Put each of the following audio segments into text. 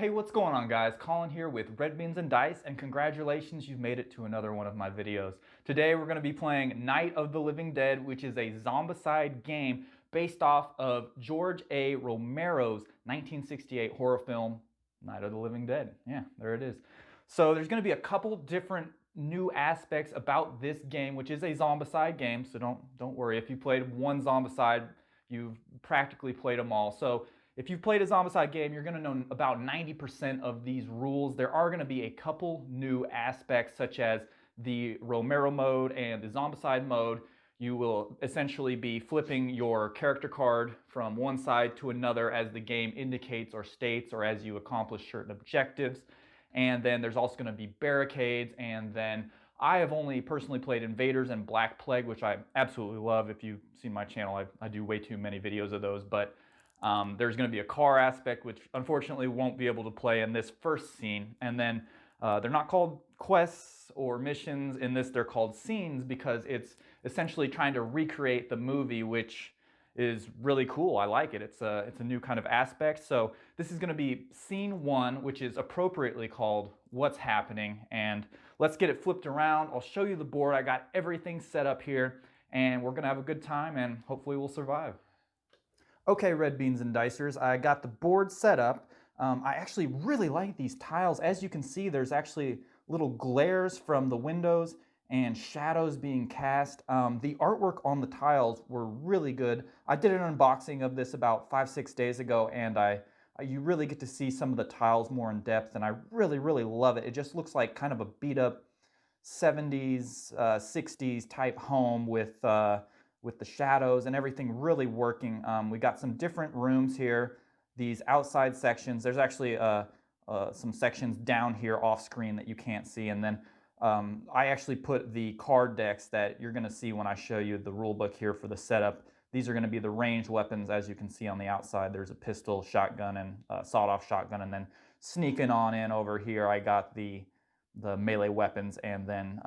Hey, what's going on, guys? Colin here with Red Beans and Dice, and congratulations, you've made it to another one of my videos. Today we're going to be playing Night of the Living Dead, which is a zombicide game based off of George A. Romero's 1968 horror film, Night of the Living Dead. Yeah, there it is. So there's going to be a couple different new aspects about this game, which is a zombicide game, so don't worry. If you played one zombicide, you've practically played them all. So if you've played a Zombicide game, you're going to know about 90% of these rules. There are going to be a couple new aspects, such as the Romero mode and the Zombicide mode. You will essentially be flipping your character card from one side to another as the game indicates or states, or as you accomplish certain objectives. And then there's also going to be barricades, and then I have only personally played Invaders and Black Plague, which I absolutely love. If you've seen my channel, I do way too many videos of those, but there's going to be a car aspect, which unfortunately won't be able to play in this first scene. And then they're not called quests or missions. In this, they're called scenes because it's essentially trying to recreate the movie, which is really cool. I like it. It's a new kind of aspect. So this is going to be scene one, which is appropriately called What's Happening. And let's get it flipped around. I'll show you the board. I got everything set up here, and we're going to have a good time, and hopefully we'll survive. Okay, Red Beans and Dicers, I got the board set up. I actually really like these tiles. As you can see, there's actually little glares from the windows and shadows being cast. The artwork on the tiles were really good. I did an unboxing of this about 5-6 days ago, and you really get to see some of the tiles more in depth, and I really love it. It just looks like kind of a beat up 70s, 60s type home with the shadows and everything really working. We got some different rooms here, these outside sections. There's actually some sections down here off screen that you can't see, and then I actually put the card decks that you're going to see when I show you the rule book here for the setup. These are going to be the ranged weapons. As you can see on the outside, there's a pistol, shotgun, and sawed-off shotgun, and then sneaking on in over here, I got the melee weapons, and then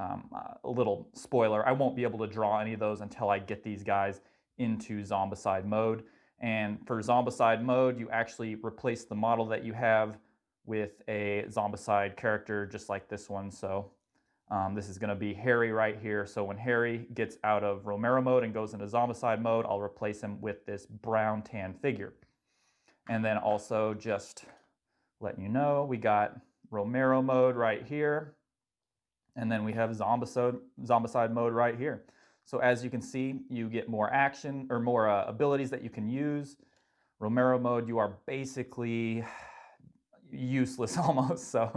a little spoiler, I won't be able to draw any of those until I get these guys into Zombicide mode. And for Zombicide mode, you actually replace the model that you have with a Zombicide character just like this one. So this is going to be Harry right here. So when Harry gets out of Romero mode and goes into Zombicide mode, I'll replace him with this brown tan figure. And then also just letting you know, we got Romero mode right here, and then we have Zombicide mode right here. So as you can see, you get more action or more abilities that you can use. Romero mode, you are basically useless almost. So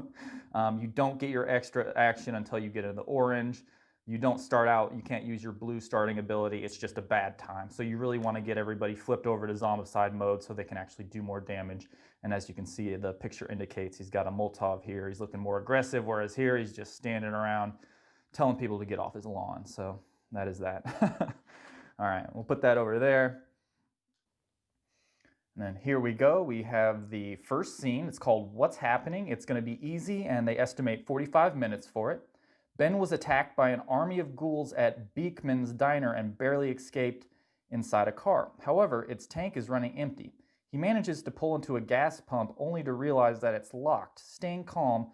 you don't get your extra action until you get into the orange. You don't start out, you can't use your blue starting ability. It's just a bad time. So you really want to get everybody flipped over to Zombicide mode so they can actually do more damage. And as you can see, the picture indicates he's got a Molotov here. He's looking more aggressive, whereas here he's just standing around telling people to get off his lawn. So that is that. All right, we'll put that over there. And then here we go. We have the first scene. It's called What's Happening. It's going to be easy, and they estimate 45 minutes for it. Ben was attacked by an army of ghouls at Beekman's diner and barely escaped inside a car. However, its tank is running empty. He manages to pull into a gas pump only to realize that it's locked. Staying calm,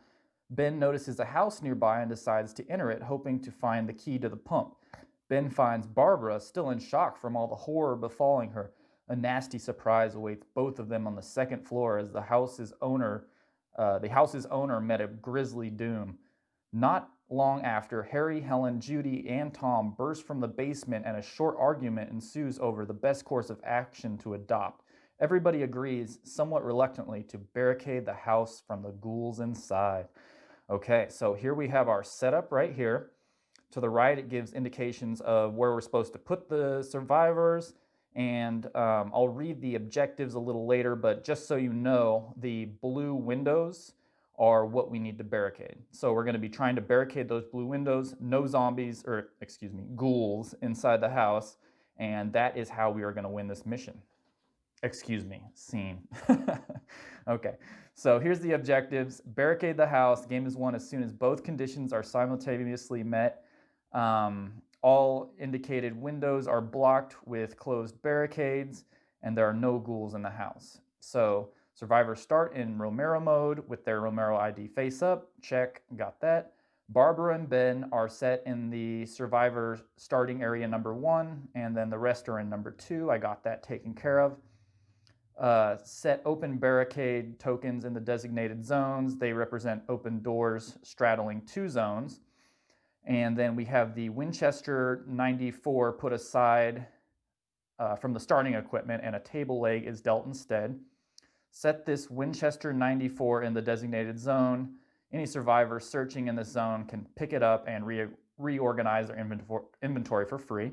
Ben notices a house nearby and decides to enter it, hoping to find the key to the pump. Ben finds Barbara still in shock from all the horror befalling her. A nasty surprise awaits both of them on the second floor as the house's owner met a grisly doom. Not long after, Harry, Helen, Judy, and Tom burst from the basement, and a short argument ensues over the best course of action to adopt. Everybody agrees, somewhat reluctantly, to barricade the house from the ghouls inside. Okay, so here we have our setup right here. To the right, it gives indications of where we're supposed to put the survivors, and I'll read the objectives a little later, but just so you know, the blue windows are what we need to barricade. So we're going to be trying to barricade those blue windows, no zombies, or excuse me, ghouls inside the house, and that is how we are going to win this mission. Excuse me, scene. Okay, so here's the objectives. Barricade the house. Game is won as soon as both conditions are simultaneously met. All indicated windows are blocked with closed barricades, and there are no ghouls in the house. So Survivors start in Romero mode with their Romero ID face up. Check, got that. Barbara and Ben are set in the survivor starting area number 1, and then the rest are in number 2. I got that taken care of. Set open barricade tokens in the designated zones. They represent open doors straddling 2 zones. And then we have the Winchester 94 put aside from the starting equipment, and a table leg is dealt instead. Set this Winchester 94 in the designated zone. Any survivor searching in this zone can pick it up and reorganize their inventory for free.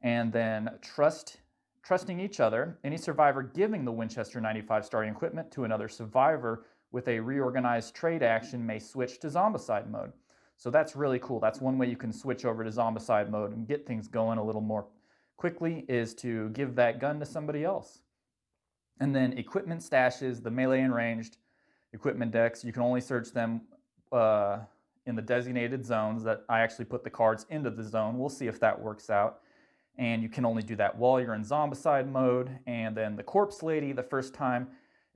And then trusting each other. Any survivor giving the Winchester 95 starting equipment to another survivor with a reorganized trade action may switch to Zombicide mode. So that's really cool. That's one way you can switch over to Zombicide mode and get things going a little more quickly, is to give that gun to somebody else. And then equipment stashes, the melee and ranged equipment decks, you can only search them in the designated zones. That I actually put the cards into the zone. We'll see if that works out. And you can only do that while you're in Zombicide mode. And then the Corpse Lady, the first time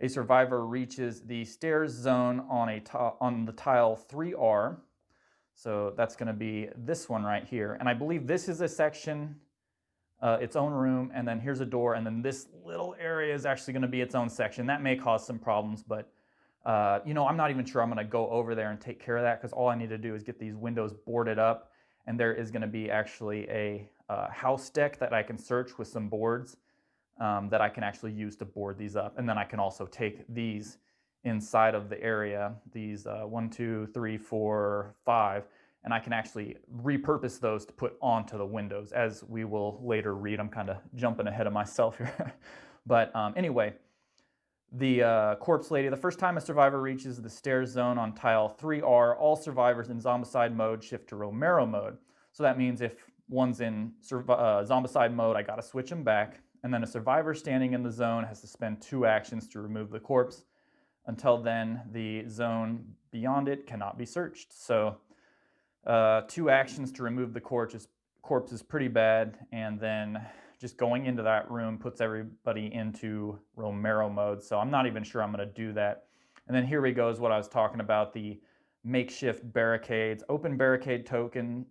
a survivor reaches the stairs zone on the tile 3R. So that's going to be this one right here. And I believe this is a section, its own room, and then here's a door, and then this little area is actually going to be its own section. That may cause some problems, but I'm not even sure I'm going to go over there and take care of that, because all I need to do is get these windows boarded up, and there is going to be actually a house deck that I can search with some boards that I can actually use to board these up. And then I can also take these inside of the area, these 1, 2, 3, 4, 5, and I can actually repurpose those to put onto the windows, as we will later read. I'm kind of jumping ahead of myself here. But anyway, the Corpse Lady, the first time a survivor reaches the stairs zone on tile 3R, all survivors in Zombicide mode shift to Romero mode. So that means if one's in Zombicide mode, I gotta switch them back. And then a survivor standing in the zone has to spend 2 actions to remove the corpse. Until then, the zone beyond it cannot be searched. So 2 actions to remove the corpse is pretty bad. And then just going into that room puts everybody into Romero mode. So I'm not even sure I'm going to do that. And then here we go is what I was talking about, the makeshift barricades. Open barricade tokens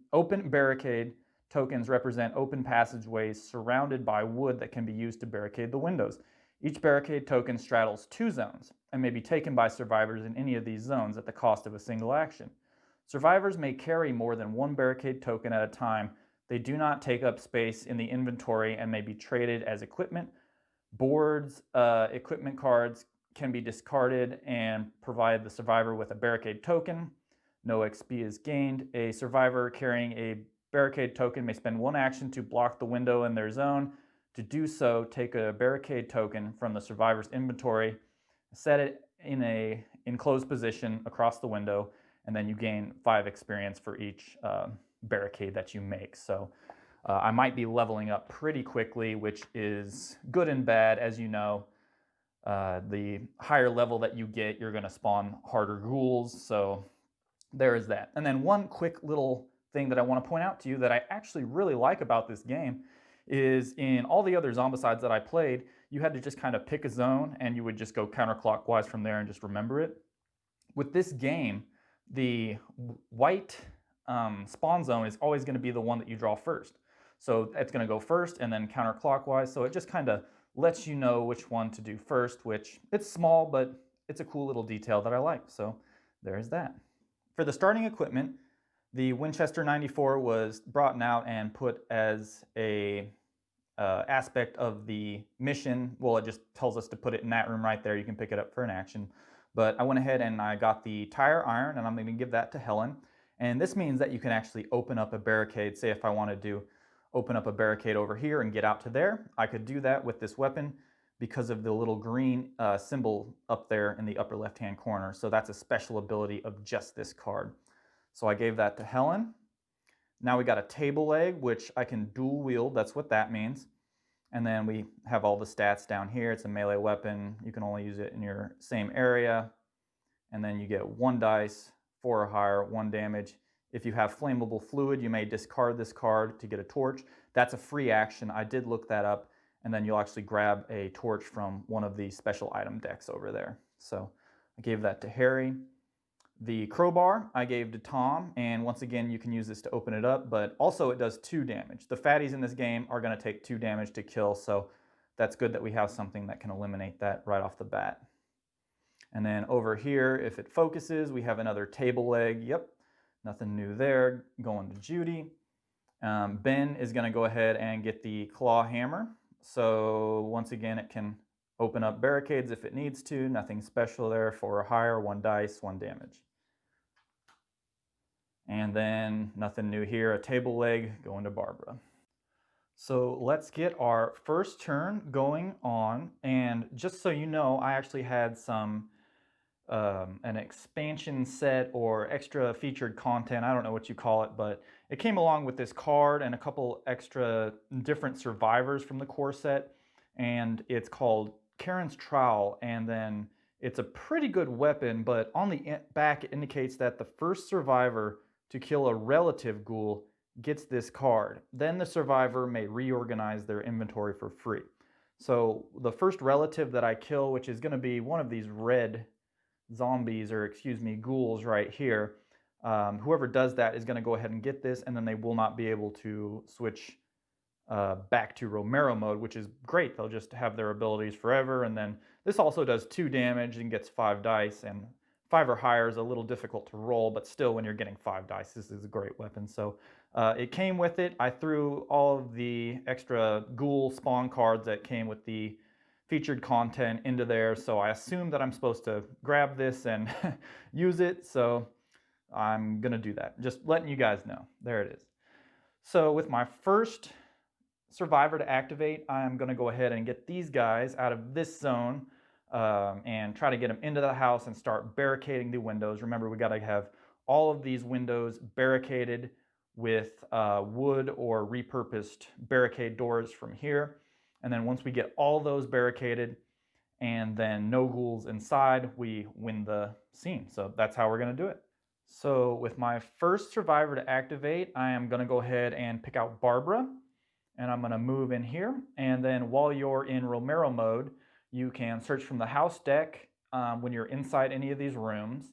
represent open passageways surrounded by wood that can be used to barricade the windows. Each barricade token straddles 2 zones and may be taken by survivors in any of these zones at the cost of a single action. Survivors may carry more than 1 barricade token at a time. They do not take up space in the inventory and may be traded as equipment. Boards, equipment cards can be discarded and provide the survivor with a barricade token. No XP is gained. A survivor carrying a barricade token may spend 1 action to block the window in their zone. To do so, take a barricade token from the survivor's inventory, set it in a enclosed position across the window, and then you gain 5 experience for each barricade that you make. So I might be leveling up pretty quickly, which is good and bad. As you know, the higher level that you get, you're going to spawn harder ghouls. So there is that. And then one quick little thing that I want to point out to you that I actually really like about this game is, in all the other Zombicides that I played, you had to just kind of pick a zone and you would just go counterclockwise from there and just remember it. With this game, the white spawn zone is always going to be the one that you draw first. So it's going to go first and then counterclockwise. So it just kind of lets you know which one to do first, which it's small, but it's a cool little detail that I like. So there's that. For the starting equipment, the Winchester 94 was brought out and put as a aspect of the mission. Well, it just tells us to put it in that room right there. You can pick it up for an action. But I went ahead and I got the tire iron, and I'm going to give that to Helen. And this means that you can actually open up a barricade. Say if I wanted to open up a barricade over here and get out to there, I could do that with this weapon because of the little green symbol up there in the upper left-hand corner. So that's a special ability of just this card. So I gave that to Helen. Now we got a table leg, which I can dual wield. That's what that means. And then we have all the stats down here. It's a melee weapon. You can only use it in your same area. And then you get 1 dice, 4 or higher, 1 damage. If you have flammable fluid, you may discard this card to get a torch. That's a free action. I did look that up, and then you'll actually grab a torch from one of the special item decks over there. So I gave that to Harry. The crowbar I gave to Tom, and once again you can use this to open it up, but also it does 2 damage. The fatties in this game are going to take 2 damage to kill, so that's good that we have something that can eliminate that right off the bat. And then over here, if it focuses, we have another table leg. Yep, nothing new there. Going to Judy. Ben is going to go ahead and get the claw hammer. So once again, it can open up barricades if it needs to. Nothing special there. 4 or higher, 1 dice, 1 damage. And then nothing new here. A table leg going to Barbara. So let's get our first turn going on. And just so you know, I actually had some an expansion set or extra featured content, I don't know what you call it, but it came along with this card and a couple extra different survivors from the core set, and it's called Karen's Trowel, and then it's a pretty good weapon, but on the back it indicates that the first survivor to kill a relative ghoul gets this card. Then the survivor may reorganize their inventory for free. So the first relative that I kill, which is going to be one of these red zombies, or excuse me, ghouls right here, whoever does that is going to go ahead and get this, and then they will not be able to switch back to Romero mode, which is great. They'll just have their abilities forever. And then this also does 2 damage and gets 5 dice, and 5 or higher is a little difficult to roll, but still when you're getting 5 dice, this is a great weapon. So it came with it. I threw all of the extra ghoul spawn cards that came with the featured content into there, so I assume that I'm supposed to grab this and use it, so I'm gonna do that. Just letting you guys know. There it is. So with my first survivor to activate, I'm gonna go ahead and get these guys out of this zone and try to get them into the house and start barricading the windows. Remember, we gotta have all of these windows barricaded with wood or repurposed barricade doors from here. And then once we get all those barricaded and then no ghouls inside, we win the scene. So that's how we're going to do it. So with my first survivor to activate, I am going to go ahead and pick out Barbara. And I'm going to move in here. And then while you're in Romero mode, you can search from the house deck when you're inside any of these rooms.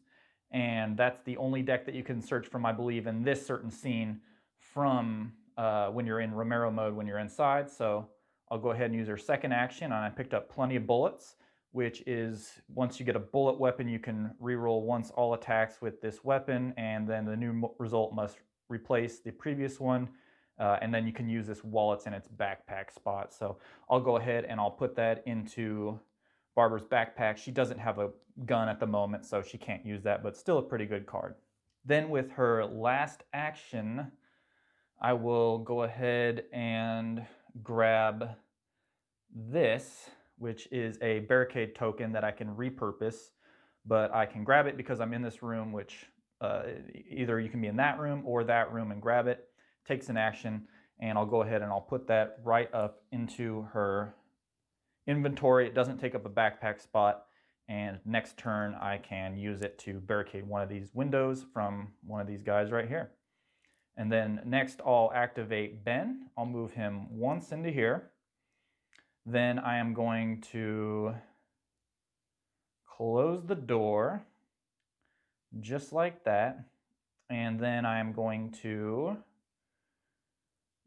And that's the only deck that you can search from, I believe, in this certain scene from when you're in Romero mode when you're inside. So I'll go ahead and use her second action, and I picked up plenty of bullets, which is once you get a bullet weapon, you can reroll once all attacks with this weapon, and then the new result must replace the previous one, and then you can use this while it's in its backpack spot. So I'll go ahead and I'll put that into Barbara's backpack. She doesn't have a gun at the moment, so she can't use that, but still a pretty good card. Then with her last action, I will go ahead and grab this, which is a barricade token that I can repurpose, but I can grab it because I'm in this room, which either you can be in that room or that room and grab it. Takes an action, and I'll go ahead and I'll put that right up into her inventory. It doesn't take up a backpack spot, and next turn I can use it to barricade one of these windows from one of these guys right here. And then next I'll activate Ben. I'll move him once into here. Then I am going to close the door just like that. And then I am going to,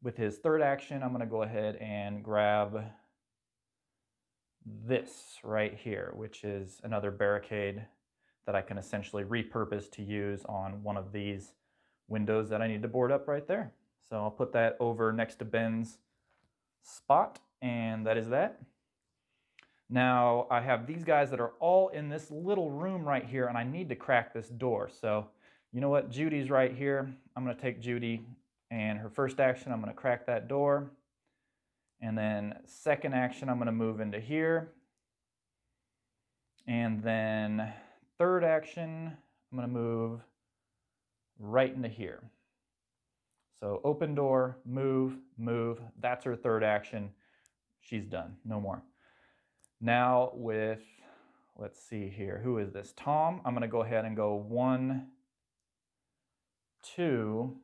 with his third action, I'm going to go ahead and grab this right here, which is another barricade that I can essentially repurpose to use on one of these windows that I need to board up right there. So I'll put that over next to Ben's spot, and that is that. Now I have these guys that are all in this little room right here, and I need to crack this door. So you know what, Judy's right here. I'm going to take Judy, and her first action, I'm going to crack that door. And then second action, I'm going to move into here. And then third action, I'm going to move right into here. So open door, move, move. That's her third action. She's done. No more. Now with, let's see here. Who is this? Tom. I'm going to go ahead and go 1, 2,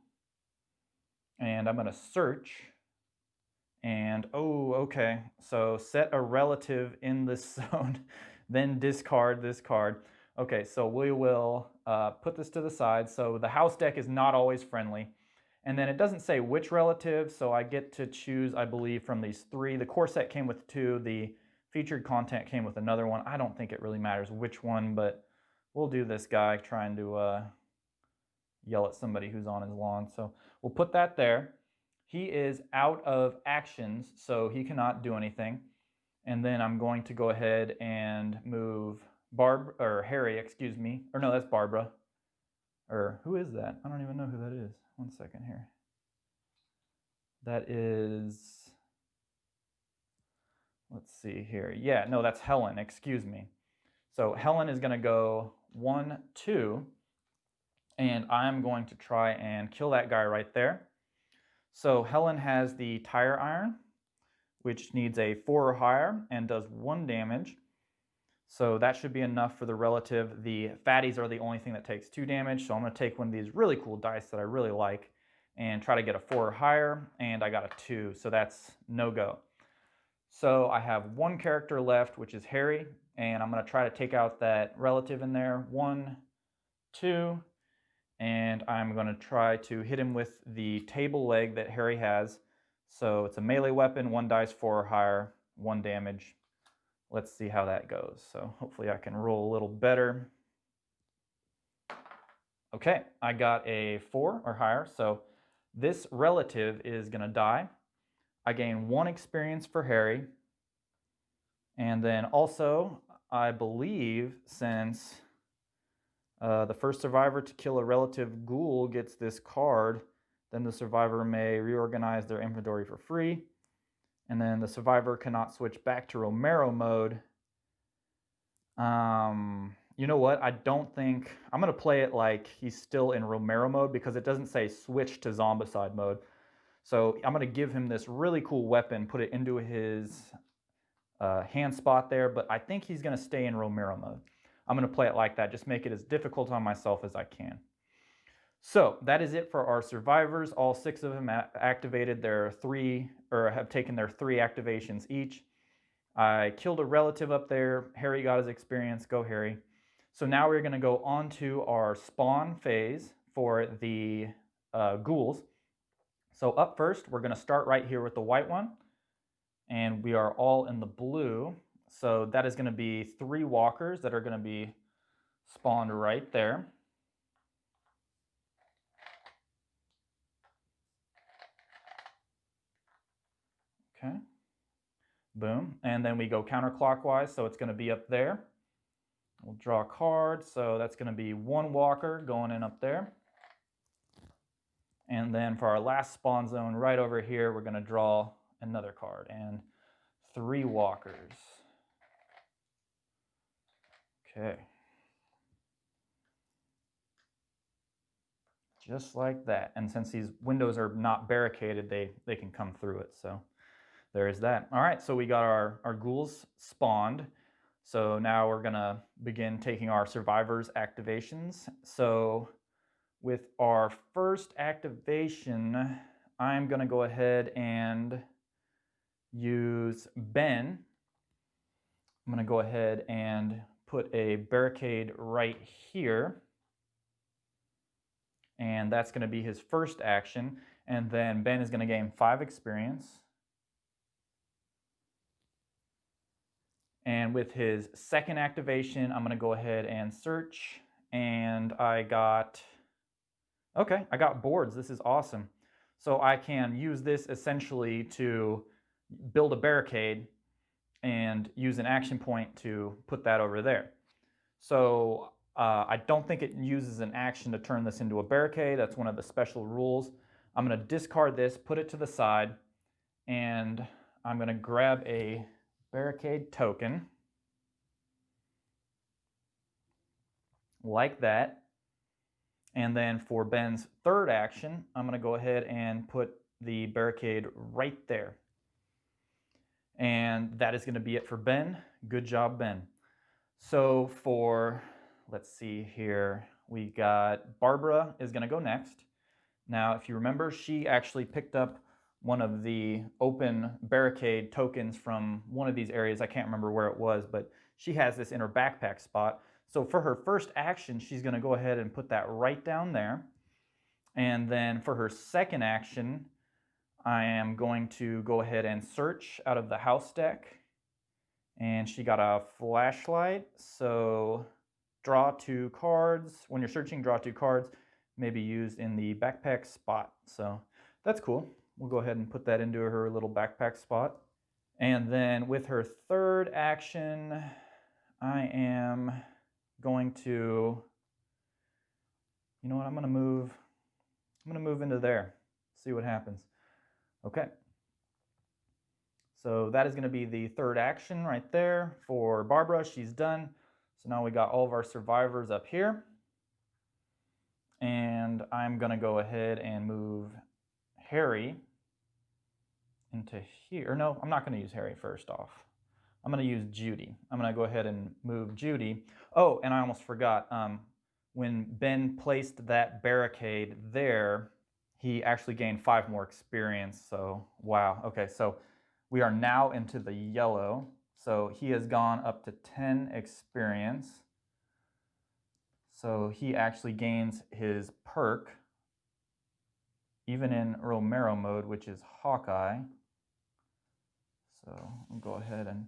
and I'm going to search. And, oh, okay. So set a relative in this zone, then discard this card. Okay, so we will put this to the side. So the house deck is not always friendly. And then it doesn't say which relative, so I get to choose, I believe, from these three. The core set came with two. The featured content came with another one. I don't think it really matters which one, but we'll do this guy trying to yell at somebody who's on his lawn. So we'll put that there. He is out of actions, so he cannot do anything. And then I'm going to go ahead and move Harry, excuse me. Or no, that's Barbara. Or who is that? I don't even know who that is. One second here. That is, let's see here. Yeah, no, that's Helen, excuse me. So Helen is gonna go 1, 2, and I'm going to try and kill that guy right there. So Helen has the tire iron, which needs a 4 or higher and does 1 damage. So that should be enough for the relative. The fatties are the only thing that takes 2 damage. So I'm going to take one of these really cool dice that I really like and try to get a 4 or higher, and I got a 2, so that's no go. So I have 1 character left, which is Harry, and I'm going to try to take out that relative in there. 1, 2, and I'm going to try to hit him with the table leg that Harry has. So it's a melee weapon, 1 dice, 4 or higher, 1 damage. Let's see how that goes. So hopefully I can roll a little better. Okay, I got a 4 or higher, so this relative is going to die. I gain 1 experience for Harry. And then also, I believe, since the first survivor to kill a relative ghoul gets this card, then the survivor may reorganize their inventory for free. And then the survivor cannot switch back to Romero mode. You know what? I don't think... I'm going to play it like he's still in Romero mode because it doesn't say switch to Zombicide mode. So I'm going to give him this really cool weapon, put it into his hand spot there, but I think he's going to stay in Romero mode. I'm going to play it like that, just make it as difficult on myself as I can. So that is it for our survivors. All 6 of them activated their 3, or have taken their 3 activations each. I killed a relative up there. Harry got his experience. Go Harry. So now we're going to go on to our spawn phase for the ghouls. So up first, we're going to start right here with the white one. And we are all in the blue. So that is going to be 3 walkers that are going to be spawned right there. Okay. Boom. And then we go counterclockwise, so it's going to be up there. We'll draw a card, so that's going to be 1 walker going in up there. And then for our last spawn zone right over here, we're going to draw another card and 3 walkers. Okay. Just like that. And since these windows are not barricaded, they can come through it. So there is that. All right, so we got our ghouls spawned. So now we're going to begin taking our survivors activations. So with our first activation, I'm going to go ahead and use Ben. I'm going to go ahead and put a barricade right here. And that's going to be his first action. And then Ben is going to gain 5 experience. And with his second activation, I'm going to go ahead and search. And I got boards. This is awesome. So I can use this essentially to build a barricade and use an action point to put that over there. So I don't think it uses an action to turn this into a barricade. That's one of the special rules. I'm going to discard this, put it to the side, and I'm going to grab a barricade token like that. And then for Ben's third action, I'm going to go ahead and put the barricade right there. And that is going to be it for Ben. Good job, Ben. So for, let's see here, we got Barbara is going to go next. Now, if you remember, she actually picked up one of the open barricade tokens from one of these areas. I can't remember where it was, but she has this in her backpack spot. So for her first action, she's going to go ahead and put that right down there. And then for her second action, I am going to go ahead and search out of the house deck. And she got a flashlight, so draw 2 cards. When you're searching, draw 2 cards, may be used in the backpack spot. So that's cool. We'll go ahead and put that into her little backpack spot. And then with her third action, I am going to, you know what, I'm gonna move into there, see what happens. Okay. So that is going to be the third action right there for Barbara. She's done. So now we got all of our survivors up here. And I'm going to go ahead and move Harry into here. No, I'm not going to use Harry first off. I'm going to use Judy. I'm going to go ahead and move Judy. Oh, and I almost forgot. When Ben placed that barricade there, he actually gained 5 more experience. So, wow. Okay, so we are now into the yellow. So he has gone up to 10 experience. So he actually gains his perk, even in Romero mode, which is Hawkeye. So I'll go ahead and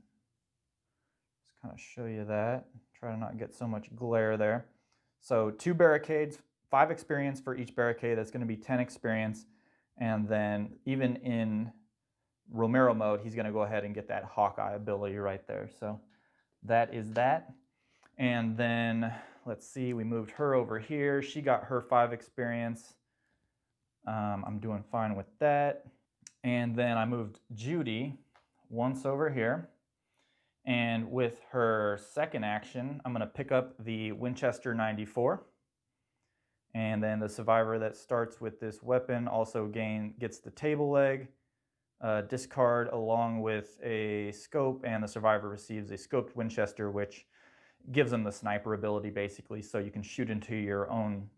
just kind of show you that. Try to not get so much glare there. So 2 barricades, 5 experience for each barricade. That's going to be 10 experience. And then even in Romero mode, he's going to go ahead and get that Hawkeye ability right there. So that is that. And then let's see, we moved her over here. She got her 5 experience. I'm doing fine with that. And then I moved Judy once over here. And with her second action, I'm going to pick up the Winchester 94. And then the survivor that starts with this weapon also gets the table leg, discard along with a scope, and the survivor receives a scoped Winchester, which gives them the sniper ability basically, so you can shoot into your own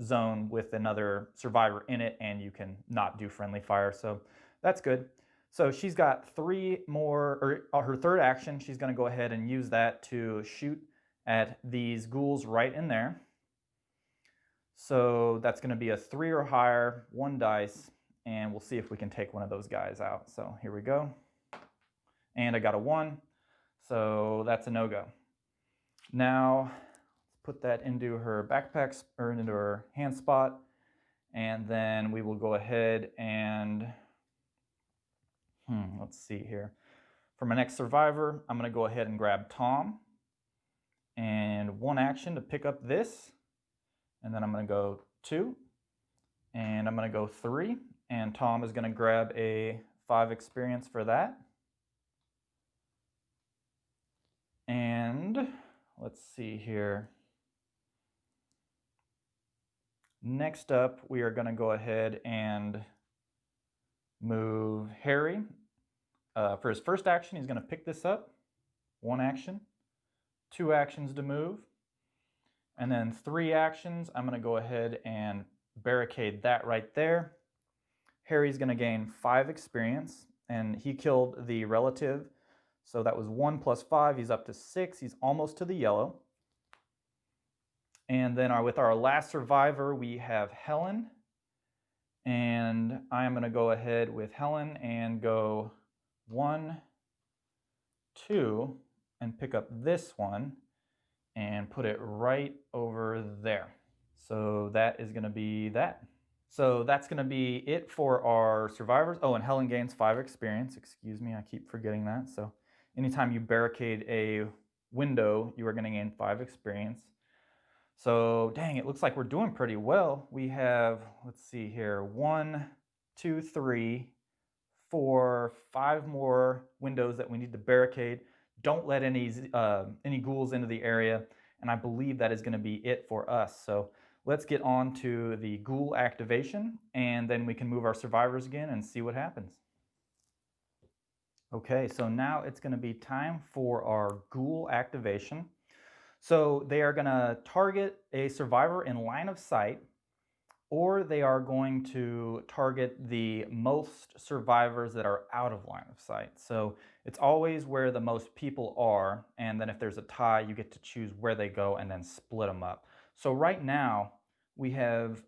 zone with another survivor in it and you can not do friendly fire, so that's good. So she's got 3 more, or her third action, she's going to go ahead and use that to shoot at these ghouls right in there. So that's going to be a 3 or higher, 1 dice, and we'll see if we can take one of those guys out. So here we go. And I got a 1, so that's a no-go. Now, let's put that into her backpack, or into her hand spot, and then we will go ahead and, let's see here. For my next survivor, I'm going to go ahead and grab Tom, and 1 action to pick up this, and then I'm going to go 2, and I'm going to go 3, and Tom is going to grab a 5 experience for that. And let's see here. Next up, we are going to go ahead and move Harry. For his first action, he's going to pick this up. 1 action. 2 actions to move. And then 3 actions, I'm going to go ahead and barricade that right there. Harry's going to gain 5 experience, and he killed the relative. So that was 1 plus 5, he's up to 6, he's almost to the yellow. And then with our last survivor, we have Helen. And I am going to go ahead with Helen and go 1, 2, and pick up this one and put it right over there. So that is going to be that. So that's going to be it for our survivors. Oh, and Helen gains 5 experience. Excuse me, I keep forgetting that. So anytime you barricade a window, you are going to gain 5 experience. So dang, it looks like we're doing pretty well. We have, let's see here, 1, 2, 3, 4, 5 more windows that we need to barricade. Don't let any ghouls into the area, and I believe that is going to be it for us. So let's get on to the Ghoul Activation, and then we can move our survivors again and see what happens. Okay, so now it's going to be time for our Ghoul Activation. So they are going to target a survivor in line of sight, or they are going to target the most survivors that are out of line of sight. So it's always where the most people are, and then if there's a tie, you get to choose where they go and then split them up. So right now, we have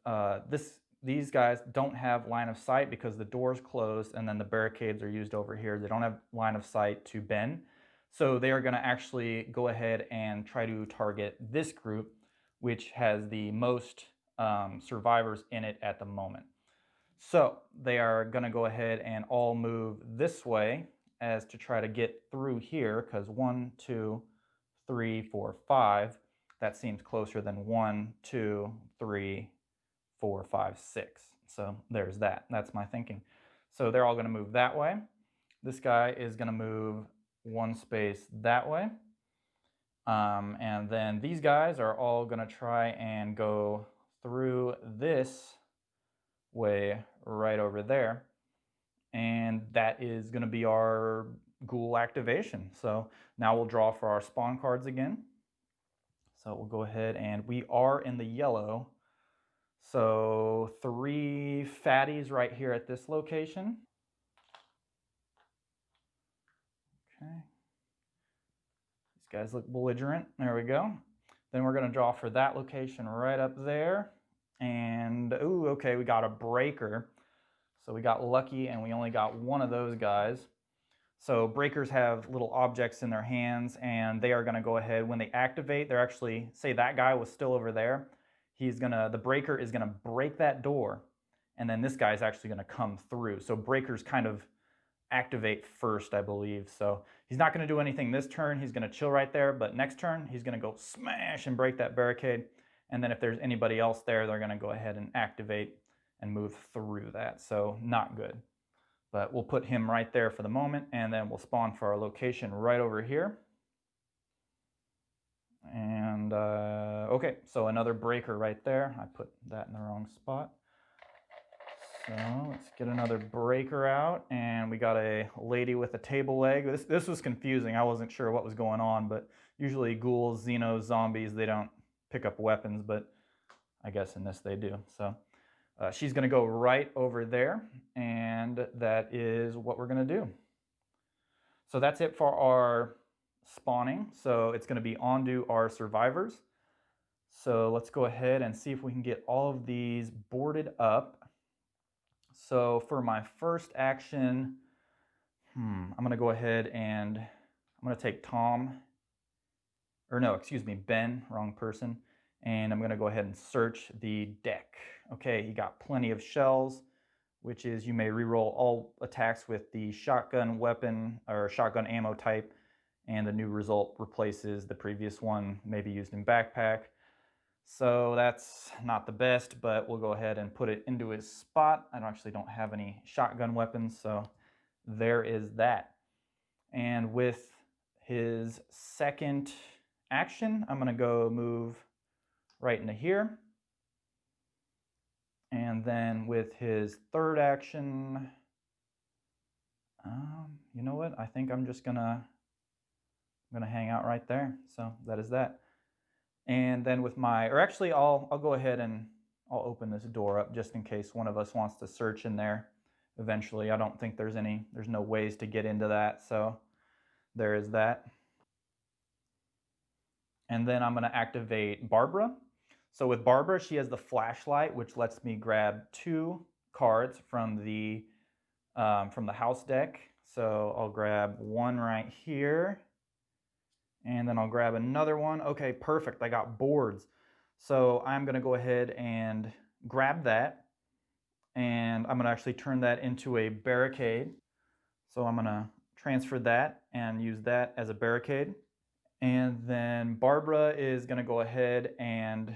these guys don't have line of sight because the door's closed and then the barricades are used over here. They don't have line of sight to Ben. So they are going to actually go ahead and try to target this group, which has the most survivors in it at the moment. So they are going to go ahead and all move this way as to try to get through here, because 1, 2, 3, 4, 5, that seems closer than 1, 2, 3, 4, 5, 6. So there's that. That's my thinking. So they're all going to move that way. This guy is going to move one space that way. And then these guys are all going to try and go through this way right over there. And that is going to be our Ghoul Activation. So now we'll draw for our spawn cards again. So we'll go ahead and we are in the yellow. So 3 fatties right here at this location. Okay. These guys look belligerent. There we go. Then we're going to draw for that location right up there. And, ooh, okay, we got a breaker. So we got lucky and we only got one of those guys. So breakers have little objects in their hands, and they are going to go ahead when they activate. They're actually, say that guy was still over there. The breaker is going to break that door, and then this guy is actually going to come through. So breakers kind of activate first, I believe. So he's not going to do anything this turn. He's going to chill right there, but next turn he's going to go smash and break that barricade. And then if there's anybody else there, they're going to go ahead and activate and move through that. So not good. But we'll put him right there for the moment, and then we'll spawn for our location right over here. And okay, so another breaker right there. I put that in the wrong spot. So let's get another breaker out, and we got a lady with a table leg. This was confusing. I wasn't sure what was going on, but usually ghouls, xenos, zombies, they don't pick up weapons, but I guess in this they do. So she's going to go right over there, and that is what we're going to do. So that's it for our spawning. So it's going to be on to our survivors. So let's go ahead and see if we can get all of these boarded up. So for my first action, I'm going to go ahead and I'm going to take Ben, wrong person. And I'm going to go ahead and search the deck. Okay, he got plenty of shells, which is you may reroll all attacks with the shotgun weapon or shotgun ammo type, and the new result replaces the previous one, maybe used in backpack. So that's not the best, but we'll go ahead and put it into his spot. I actually don't have any shotgun weapons, so there is that. And with his second action, I'm going to go move right into here. And then with his third action, you know what? I think I'm just gonna hang out right there. So that is that. And then with I'll go ahead and I'll open this door up just in case one of us wants to search in there eventually. I don't think there's no ways to get into that. So there is that. And then I'm going to activate Barbara. So with Barbara, she has the flashlight, which lets me grab 2 cards from the house deck. So I'll grab one right here, and then I'll grab another one. Okay, perfect. I got boards. So I'm going to go ahead and grab that, and I'm going to actually turn that into a barricade. So I'm going to transfer that and use that as a barricade. And then Barbara is going to go ahead and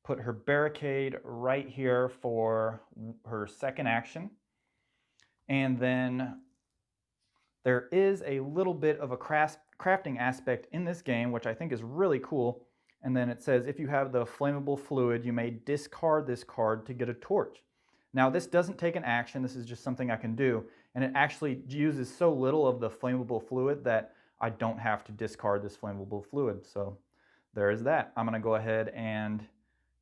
put her barricade right here for her second action. And then there is a little bit of a crafting aspect in this game, which I think is really cool. And then it says, if you have the flammable fluid, you may discard this card to get a torch. Now this doesn't take an action, this is just something I can do. And it actually uses so little of the flammable fluid that I don't have to discard this flammable fluid. So there is that. I'm going to go ahead and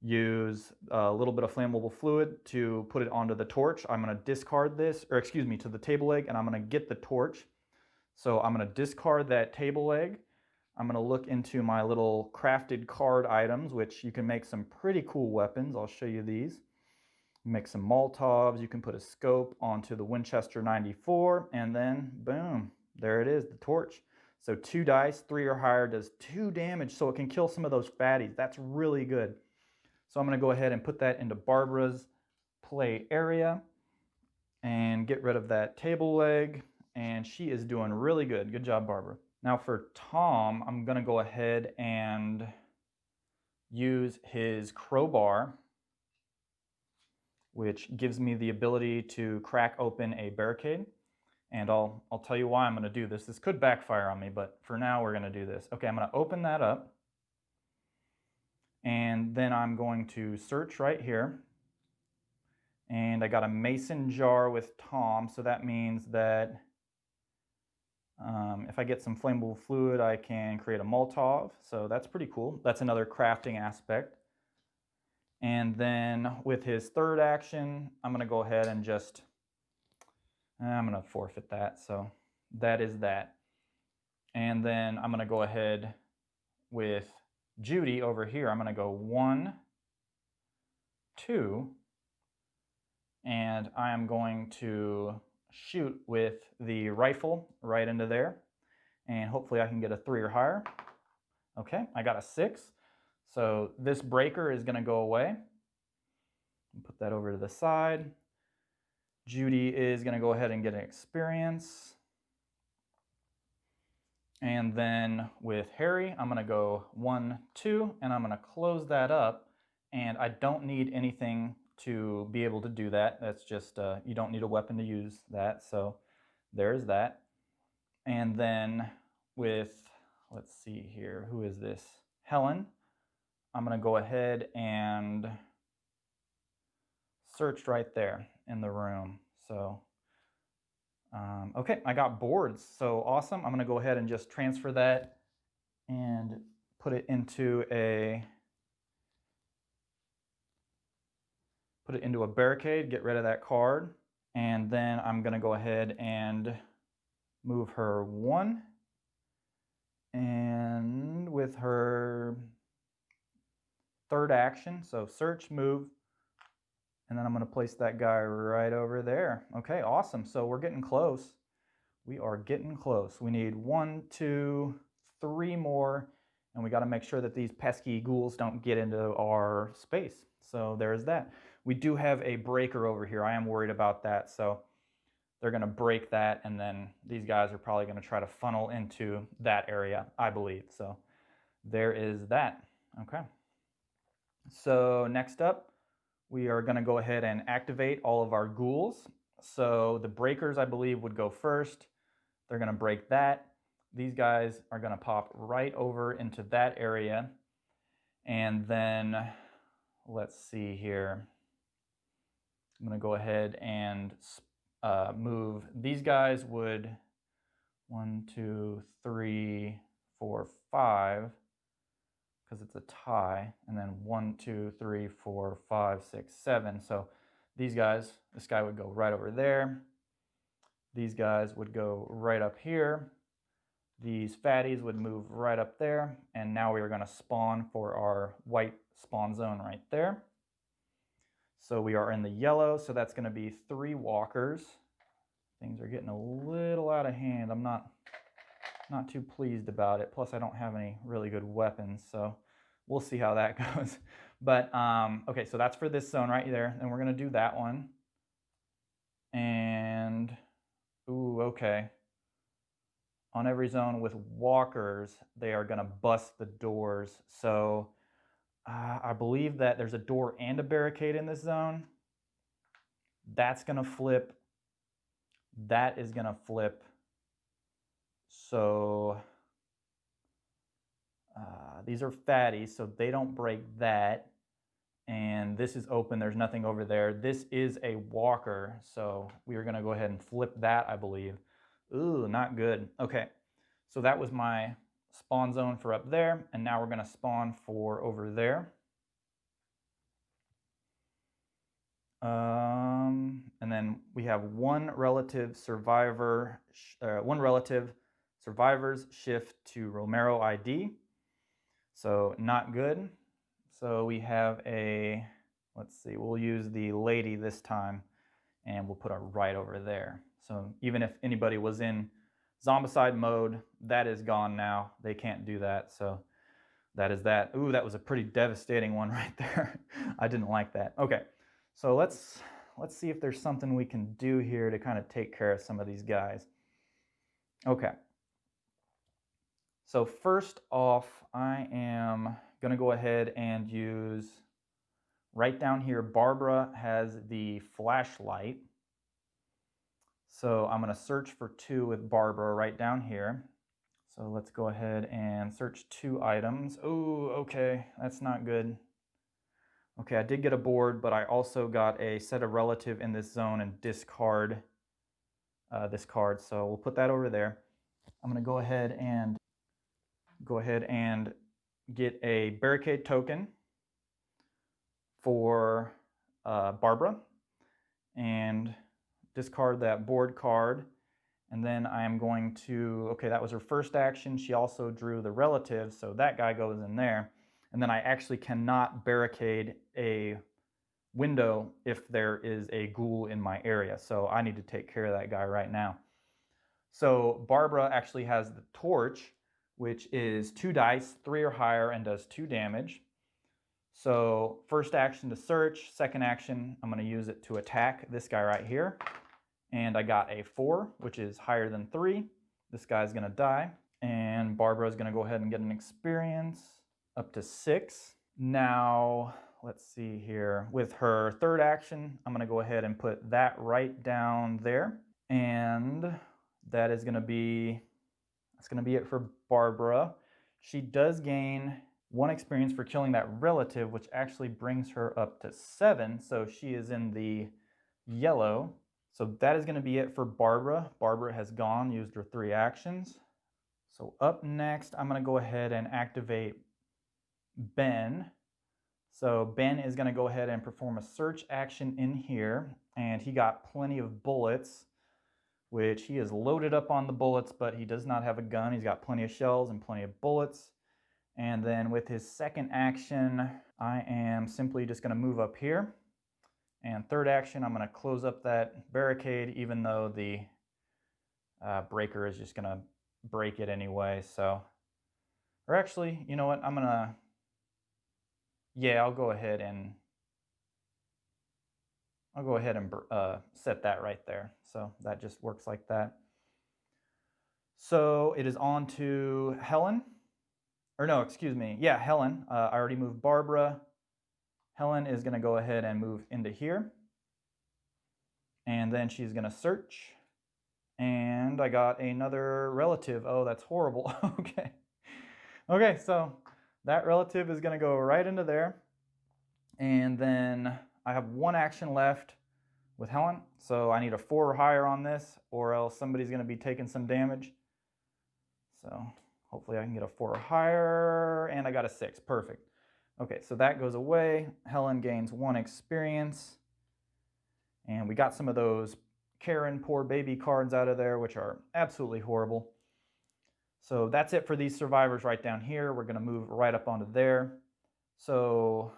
use a little bit of flammable fluid to put it onto the torch. I'm going to discard this, or excuse me, to the table leg, and I'm going to get the torch. So I'm going to discard that table leg. I'm going to look into my little crafted card items, which you can make some pretty cool weapons. I'll show you these. Make some Molotovs. You can put a scope onto the Winchester 94, and then boom, there it is, the torch. So 2 dice, 3 or higher, does 2 damage, so it can kill some of those fatties. That's really good. So I'm going to go ahead and put that into Barbara's play area and get rid of that table leg, and she is doing really good. Good job, Barbara. Now for Tom, I'm going to go ahead and use his crowbar, which gives me the ability to crack open a barricade. And I'll tell you why I'm going to do this. This could backfire on me, but for now we're going to do this. Okay, I'm going to open that up. And then I'm going to search right here. And I got a mason jar with Tom, so that means that if I get some flammable fluid, I can create a Molotov. So that's pretty cool. That's another crafting aspect. And then with his third action, I'm going to go ahead and just, I'm going to forfeit that. So that is that. And then I'm going to go ahead with Judy over here. I'm going to go 1, 2, and I am going to shoot with the rifle right into there. And hopefully I can get a 3 or higher. Okay, I got a 6. So this breaker is going to go away. Put that over to the side. Judy is going to go ahead and get an experience. And then with Harry, I'm going to go 1, 2, and I'm going to close that up. And I don't need anything to be able to do that. That's just, you don't need a weapon to use that. So there's that. And then with, let's see here, who is this? Helen. I'm going to go ahead and search right there in the room. So, okay, I got boards. So awesome. I'm going to go ahead and just transfer that and put it into a barricade, get rid of that card. And then I'm going to go ahead and move her 1. And with her third action, so search, move, and then I'm going to place that guy right over there. Okay, awesome. So we're getting close. We are getting close. We need 1, 2, 3 more, and we got to make sure that these pesky ghouls don't get into our space. So there's that. We do have a breaker over here. I am worried about that. So they're going to break that, and then these guys are probably going to try to funnel into that area, I believe. So there is that. Okay. So next up, we are going to go ahead and activate all of our ghouls. So the breakers, I believe, would go first. They're going to break that. These guys are going to pop right over into that area. And then, let's see here. I'm going to go ahead and move. These guys would 1, 2, 3, 4, 5, because it's a tie, and then 1, 2, 3, 4, 5, 6, 7. So these guys, this guy would go right over there. These guys would go right up here. These fatties would move right up there. And now we are going to spawn for our white spawn zone right there. So we are in the yellow, so that's going to be 3 walkers. Things are getting a little out of hand. I'm not too pleased about it. Plus, I don't have any really good weapons, so we'll see how that goes. But, okay, so that's for this zone right there. And we're going to do that one. And, ooh, okay. On every zone with walkers, they are going to bust the doors. So I believe that there's a door and a barricade in this zone. That's going to flip. That is going to flip. So these are fatties, so they don't break that. And this is open. There's nothing over there. This is a walker, so we are going to go ahead and flip that, I believe. Ooh, not good. Okay, so that was my spawn zone for up there, and now we're going to spawn for over there. And then we have one relative survivor's shift to Romero ID. So not good. So we have a, let's see, we'll use the lady this time and we'll put her right over there. So even if anybody was in Zombicide mode, that is gone now. They can't do that. So that is that. Ooh, that was a pretty devastating one right there. I didn't like that. Okay, so let's see if there's something we can do here to kind of take care of some of these guys. Okay. So first off, I am gonna go ahead and use, right down here, Barbara has the flashlight. So I'm gonna search for 2 with Barbara right down here. So let's go ahead and search 2 items. Oh, okay, that's not good. Okay, I did get a board, but I also got a set of relative in this zone and discard this card. So we'll put that over there. I'm gonna go ahead and get a barricade token for Barbara and discard that board card. And then I am going to, okay, that was her first action. She also drew the relative, so that guy goes in there. And then I actually cannot barricade a window if there is a ghoul in my area. So I need to take care of that guy right now. So Barbara actually has the torch, which is 2 dice, 3 or higher, and does 2 damage. So first action to search, second action, I'm going to use it to attack this guy right here. And I got a 4, which is higher than 3. This guy's going to die. And Barbara's going to go ahead and get an experience up to 6. Now, let's see here. With her third action, I'm going to go ahead and put that right down there. And that is going to be, that's going to be it for Barbara. She does gain 1 experience for killing that relative, which actually brings her up to 7. So she is in the yellow. So that is going to be it for Barbara. Barbara has gone, used her 3 actions. So up next, I'm going to go ahead and activate Ben. So Ben is going to go ahead and perform a search action in here, and he got plenty of bullets, which he is loaded up on the bullets, but he does not have a gun. He's got plenty of shells and plenty of bullets. And then with his second action, I am simply just going to move up here. And third action, I'm going to close up that barricade, even though the breaker is just going to break it anyway. So, or actually, you know what? I'm going to, yeah, I'll go ahead and set that right there. So that just works like that. So it is on to Helen. Or no, excuse me. Yeah, Helen. I already moved Barbara. Helen is going to go ahead and move into here. And then she's going to search. And I got another relative. Oh, that's horrible. Okay. Okay, so that relative is going to go right into there. And then I have 1 action left with Helen. So I need a 4 or higher on this, or else somebody's going to be taking some damage. So hopefully I can get a 4 or higher. And I got a 6. Perfect. Okay, so that goes away. Helen gains 1 experience. And we got some of those Karen poor baby cards out of there, which are absolutely horrible. So that's it for these survivors right down here. We're going to move right up onto there. So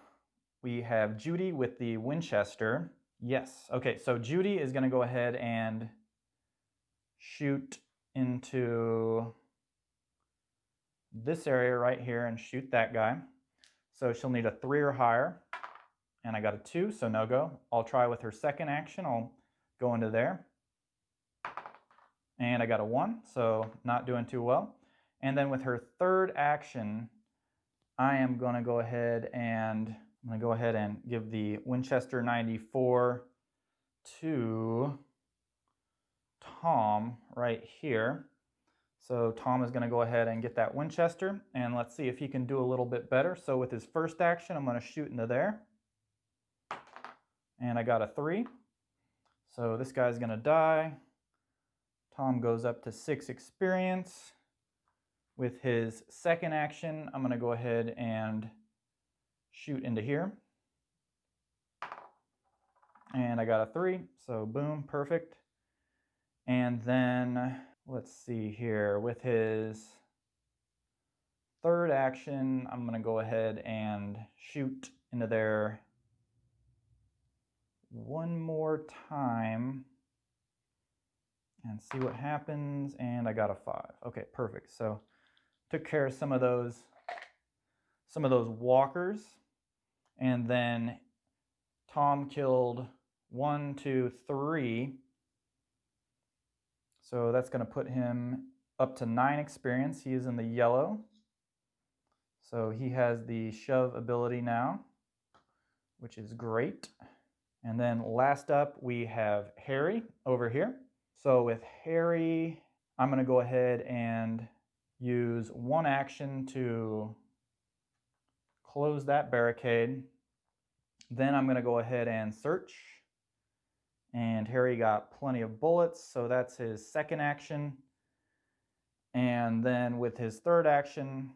we have Judy with the Winchester. Yes. Okay, so Judy is going to go ahead and shoot into this area right here and shoot that guy. So she'll need a 3 or higher. And I got a 2, so no go. I'll try with her second action. I'll go into there. And I got a 1, so not doing too well. And then with her third action, I am going to go ahead and give the Winchester 94 to Tom right here. So Tom is going to go ahead and get that Winchester, and let's see if he can do a little bit better. So with his first action, I'm going to shoot into there. And I got a 3. So this guy's going to die. Tom goes up to 6 experience. With his second action, I'm going to go ahead and shoot into here. And I got a 3, so boom, perfect. And then, let's see here, with his third action, I'm gonna go ahead and shoot into there one more time and see what happens. And I got a 5. Okay, perfect. So took care of some of those walkers, and then Tom killed 1, 2, 3. So that's going to put him up to 9 experience. He is in the yellow. So he has the shove ability now, which is great. And then last up, we have Harry over here. So with Harry, I'm going to go ahead and use one action to close that barricade. Then I'm going to go ahead and search. And Harry got plenty of bullets, so that's his second action. And then with his third action,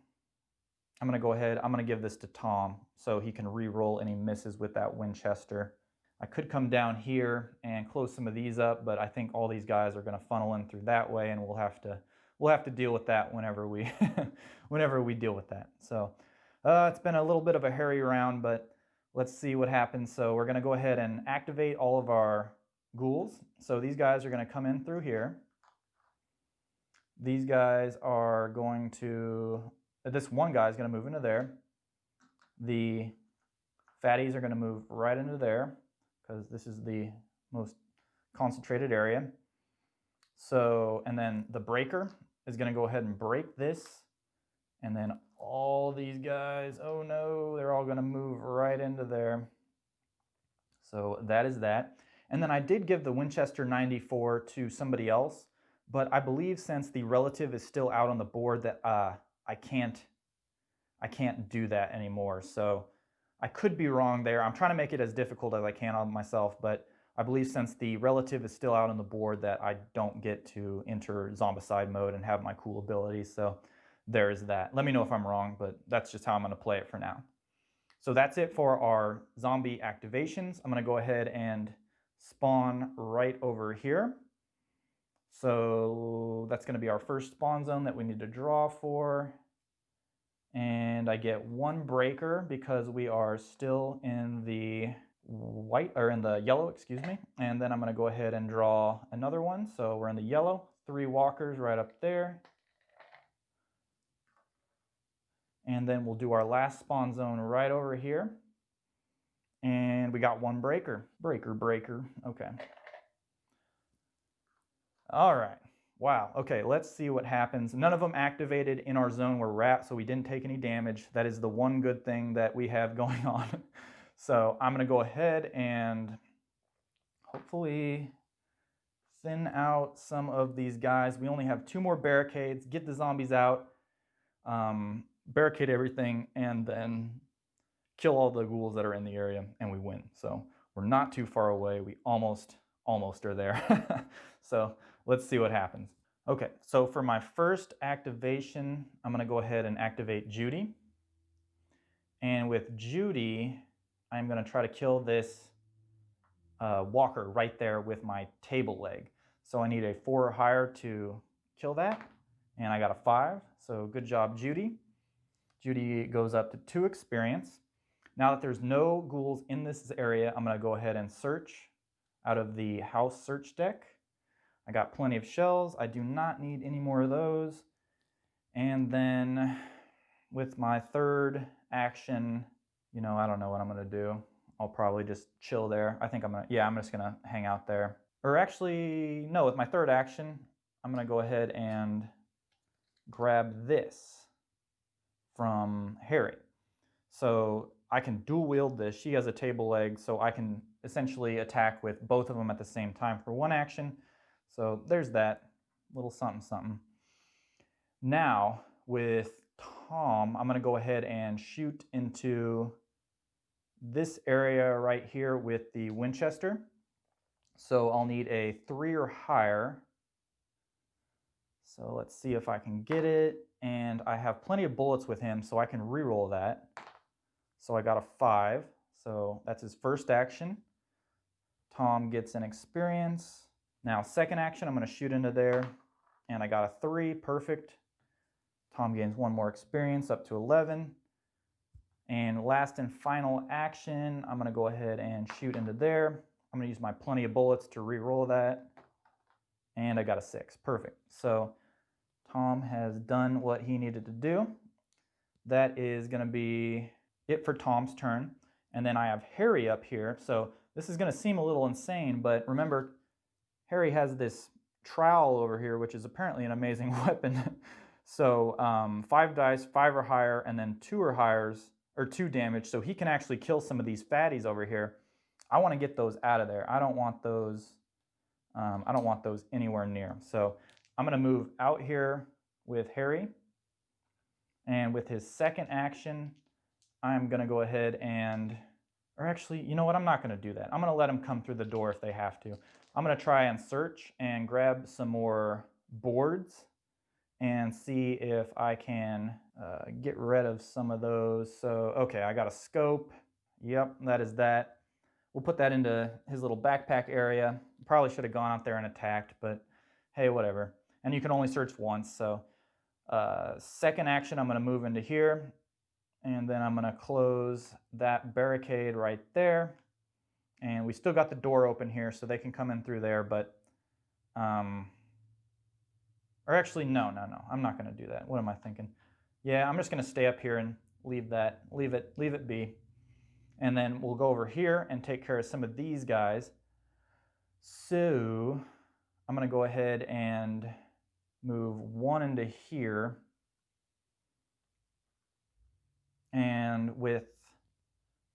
I'm going to go ahead, I'm going to give this to Tom so he can re-roll any misses with that Winchester. I could come down here and close some of these up, but I think all these guys are going to funnel in through that way, and we'll have to deal with that whenever we whenever we deal with that. So it's been a little bit of a hairy round, but let's see what happens. So we're going to go ahead and activate all of our ghouls. So these guys are going to come in through here. These guys are going to, this one guy is going to move into there. The fatties are going to move right into there because this is the most concentrated area. So, and then the breaker is going to go ahead and break this. And then all these guys, oh no, they're all going to move right into there. So that is that. And then I did give the Winchester 94 to somebody else, but I believe since the relative is still out on the board that I can't do that anymore. So I could be wrong there. I'm trying to make it as difficult as I can on myself, but I believe since the relative is still out on the board that I don't get to enter Zombicide mode and have my cool abilities. So there's that. Let me know if I'm wrong, but that's just how I'm going to play it for now. So that's it for our zombie activations. I'm going to go ahead and spawn right over here. So that's going to be our first spawn zone that we need to draw for. And I get 1 breaker because we are still in the white, or in the yellow, excuse me. And then I'm going to go ahead and draw another one. So we're in the yellow, 3 walkers right up there. And then we'll do our last spawn zone right over here. And we got 1 breaker. Breaker. Okay. All right. Wow. Okay, let's see what happens. None of them activated in our zone where we're at, so we didn't take any damage. That is the one good thing that we have going on. So I'm going to go ahead and hopefully thin out some of these guys. We only have 2 more barricades. Get the zombies out, barricade everything, and then kill all the ghouls that are in the area, and we win. So we're not too far away. We almost are there. So let's see what happens. Okay, so for my first activation, I'm going to go ahead and activate Judy. And with Judy, I'm going to try to kill this walker right there with my table leg. So I need a 4 or higher to kill that. And I got a 5, so good job, Judy. Judy goes up to 2 experience. Now that there's no ghouls in this area, I'm going to go ahead and search out of the house search deck. I got plenty of shells. I do not need any more of those. And then with my third action, you know, I don't know what I'm going to do. I'll probably just chill there. I think I'm just going to hang out there. Or actually, no, with my third action, I'm going to go ahead and grab this from Harry. So I can dual wield this. She has a table leg, so I can essentially attack with both of them at the same time for 1 action. So there's that little something. Now with Tom, I'm going to go ahead and shoot into this area right here with the Winchester. So I'll need a 3 or higher. So let's see if I can get it. And I have plenty of bullets with him, so I can reroll that. So I got a 5. So that's his first action. Tom gets an experience. Now, second action, I'm going to shoot into there, and I got a 3, perfect. Tom gains 1 more experience, up to 11. And last and final action, I'm going to go ahead and shoot into there. I'm going to use my plenty of bullets to re-roll that. And I got a 6, perfect. So Tom has done what he needed to do. That is going to be it for Tom's turn. And then I have Harry up here. So this is going to seem a little insane, but remember, Harry has this trowel over here, which is apparently an amazing weapon. So 5 dice, 5 or higher, and then 2 or higher, or 2 damage. So he can actually kill some of these fatties over here. I want to get those out of there. I don't want those. I don't want those anywhere near. So I'm going to move out here with Harry. And with his second action, I'm going to go ahead and, or actually, you know what? I'm not going to do that. I'm going to let them come through the door if they have to. I'm going to try and search and grab some more boards and see if I can get rid of some of those. So, okay, I got a scope. Yep, that is that. We'll put that into his little backpack area. Probably should have gone out there and attacked, but hey, whatever. And you can only search once, so second action, I'm going to move into here, and then I'm going to close that barricade right there. And we still got the door open here, so they can come in through there, but, or actually, no, I'm not going to do that. What am I thinking? Yeah, I'm just going to stay up here and leave it be. And then we'll go over here and take care of some of these guys. So I'm going to go ahead and move 1 into here. And with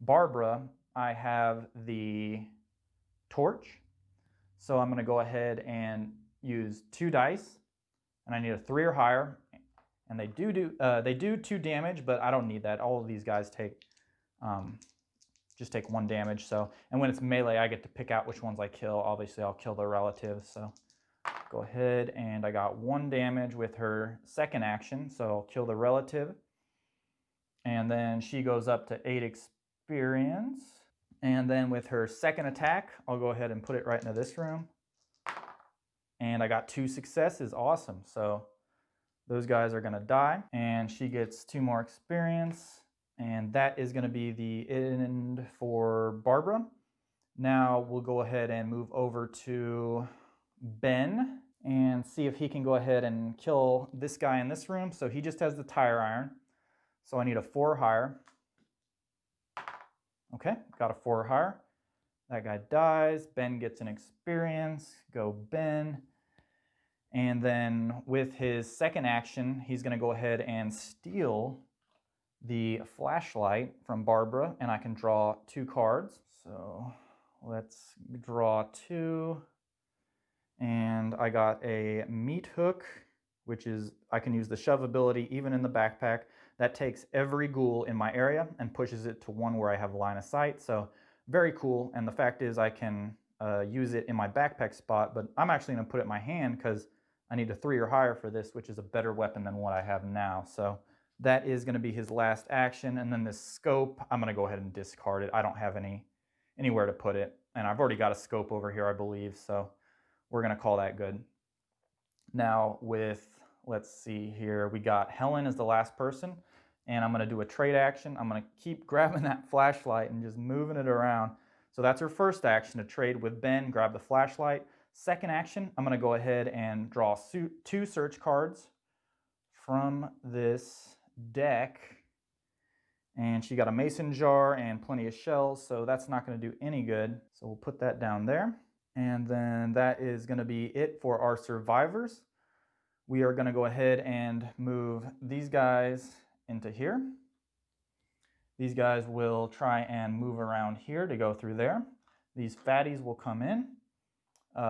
Barbara, I have the torch. So I'm going to go ahead and use 2 dice. And I need a 3 or higher. And they do 2 damage, but I don't need that. All of these guys just take 1 damage. So, and when it's melee, I get to pick out which ones I kill. Obviously, I'll kill the relatives. So go ahead, and I got 1 damage with her second action. So I'll kill the relative. And then she goes up to 8 experience. And then with her second attack, I'll go ahead and put it right into this room. And I got 2 successes. Awesome. So those guys are going to die. And she gets 2 more experience. And that is going to be the end for Barbara. Now we'll go ahead and move over to Ben and see if he can go ahead and kill this guy in this room. So he just has the tire iron. So I need a 4 or higher. Okay, got a 4 or higher. That guy dies. Ben gets an experience. Go Ben. And then with his second action, he's going to go ahead and steal the flashlight from Barbara, and I can draw 2 cards. So let's draw 2. And I got a meat hook, which is, I can use the shove ability even in the backpack. That takes every ghoul in my area and pushes it to one where I have line of sight. So very cool. And the fact is I can use it in my backpack spot, but I'm actually going to put it in my hand because I need a 3 or higher for this, which is a better weapon than what I have now. So that is going to be his last action. And then this scope, I'm going to go ahead and discard it. I don't have anywhere to put it. And I've already got a scope over here, I believe. So we're going to call that good. Now with, let's see here, we got Helen as the last person. And I'm going to do a trade action. I'm going to keep grabbing that flashlight and just moving it around. So that's her first action, to trade with Ben, grab the flashlight. Second action, I'm going to go ahead and draw 2 search cards from this deck. And she got a mason jar and plenty of shells, so that's not going to do any good. So we'll put that down there. And then that is going to be it for our survivors. We are going to go ahead and move these guys into here. These guys will try and move around here to go through there. These fatties will come in.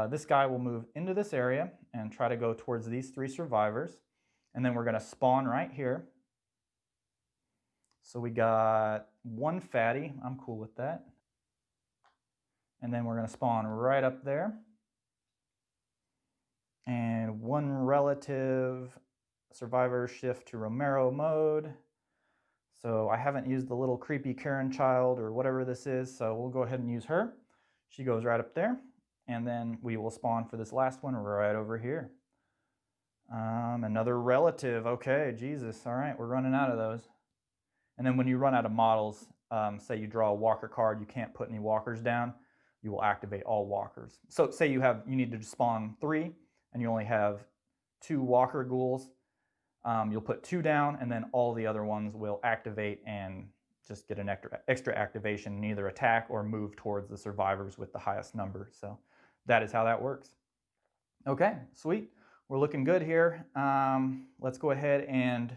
This guy will move into this area and try to go towards these 3 survivors. And then we're going to spawn right here. So we got 1 fatty. I'm cool with that. And then we're going to spawn right up there. And 1 relative. Survivor shift to Romero mode. So I haven't used the little creepy Karen child or whatever this is, so we'll go ahead and use her. She goes right up there, and then we will spawn for this last one right over here. Another relative. Okay, Jesus. All right, we're running out of those. And then when you run out of models, say you draw a walker card, you can't put any walkers down, you will activate all walkers. So say you need to spawn 3 and you only have 2 walker ghouls, you'll put 2 down and then all the other ones will activate and just get an extra activation and either attack or move towards the survivors with the highest number. So that is how that works. Okay, sweet. We're looking good here. Let's go ahead and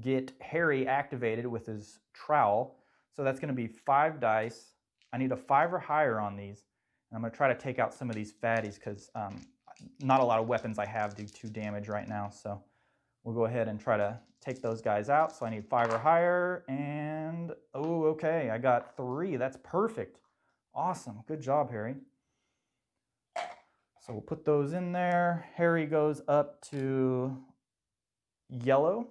get Harry activated with his trowel. So that's going to be 5 dice. I need a 5 or higher on these. And I'm going to try to take out some of these fatties because not a lot of weapons I have do 2 damage right now. So we'll go ahead and try to take those guys out. So I need 5 or higher. And, oh, okay, I got 3. That's perfect. Awesome. Good job, Harry. So we'll put those in there. Harry goes up to yellow.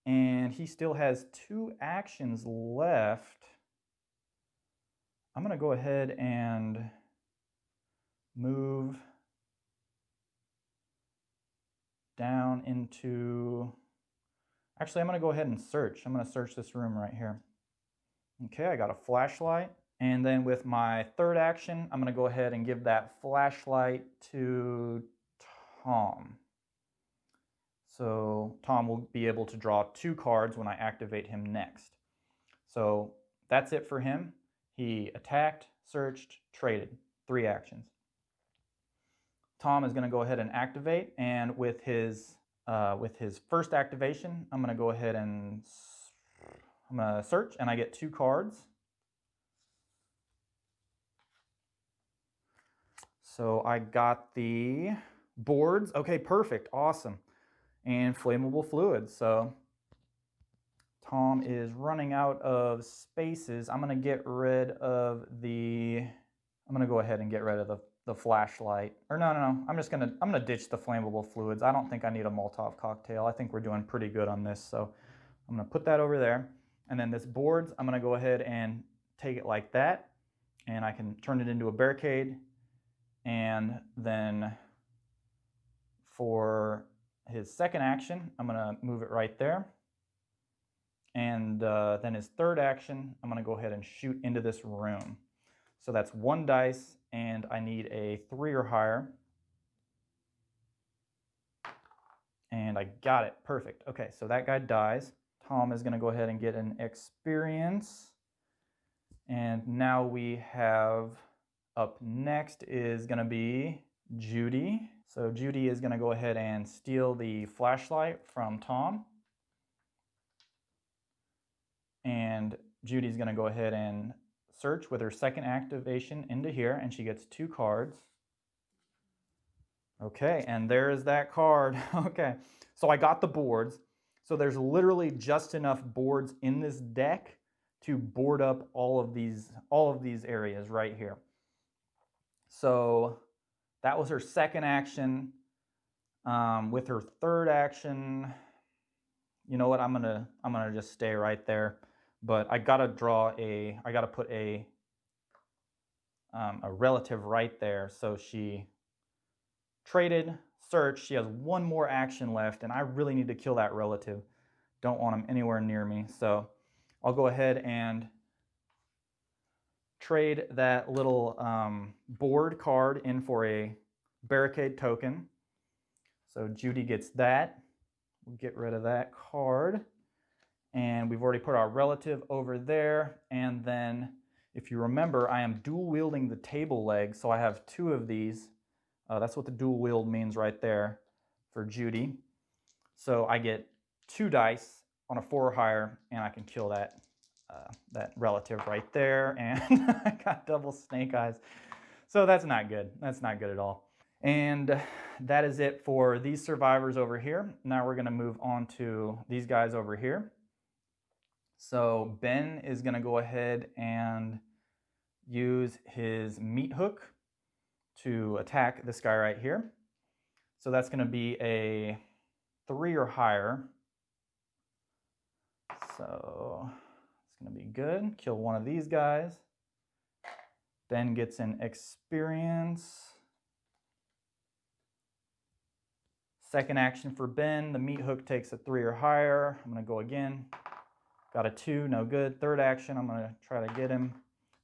And he still has 2 actions left. I'm going to go ahead and move down into... Actually, I'm going to go ahead and search. I'm going to search this room right here. Okay, I got a flashlight. And then with my 3rd action, I'm going to go ahead and give that flashlight to Tom. So Tom will be able to draw 2 cards when I activate him next. So that's it for him. He attacked, searched, traded. 3 actions. Tom is going to go ahead and activate, and with his first activation, I'm going to go ahead and I'm going to search, and I get 2 cards. So I got the boards. Okay, perfect, awesome. And flammable fluids. So Tom is running out of spaces. I'm going to get rid of I'm going to go ahead and get rid of the flashlight. Or no. I'm going to ditch the flammable fluids. I don't think I need a Molotov cocktail. I think we're doing pretty good on this. So I'm going to put that over there. And then this boards, I'm going to go ahead and take it like that. And I can turn it into a barricade. And then for his second action, I'm going to move it right there. And then his 3rd action, I'm going to go ahead and shoot into this room. So that's 1 dice, and I need a 3 or higher. And I got it. Perfect. Okay, so that guy dies. Tom is going to go ahead and get an experience. And now we have, up next is going to be Judy. So Judy is going to go ahead and steal the flashlight from Tom. And Judy's going to go ahead and search with her 2nd activation into here, and she gets 2 cards. Okay, and there's that card. Okay, so I got the boards. So there's literally just enough boards in this deck to board up all of these areas right here. So that was her 2nd action. With her 3rd action, you know what? I'm gonna just stay right there. But I gotta put a relative right there. So she traded, searched. She has 1 more action left, and I really need to kill that relative. Don't want him anywhere near me. So I'll go ahead and trade that little board card in for a barricade token. So Judy gets that. We'll get rid of that card. And we've already put our relative over there. And then, if you remember, I am dual wielding the table leg. So I have 2 of these. That's what the dual wield means right there for Judy. So I get 2 dice on a 4 or higher, and I can kill that relative right there. And I got double snake eyes. So that's not good. That's not good at all. And that is it for these survivors over here. Now we're going to move on to these guys over here. So Ben is going to go ahead and use his meat hook to attack this guy right here. So that's going to be a 3 or higher. So it's going to be good. Kill one of these guys. Ben gets an experience. Second action for Ben, the meat hook takes a 3 or higher. I'm gonna go again. Got a 2, no good. Third action, I'm gonna try to get him.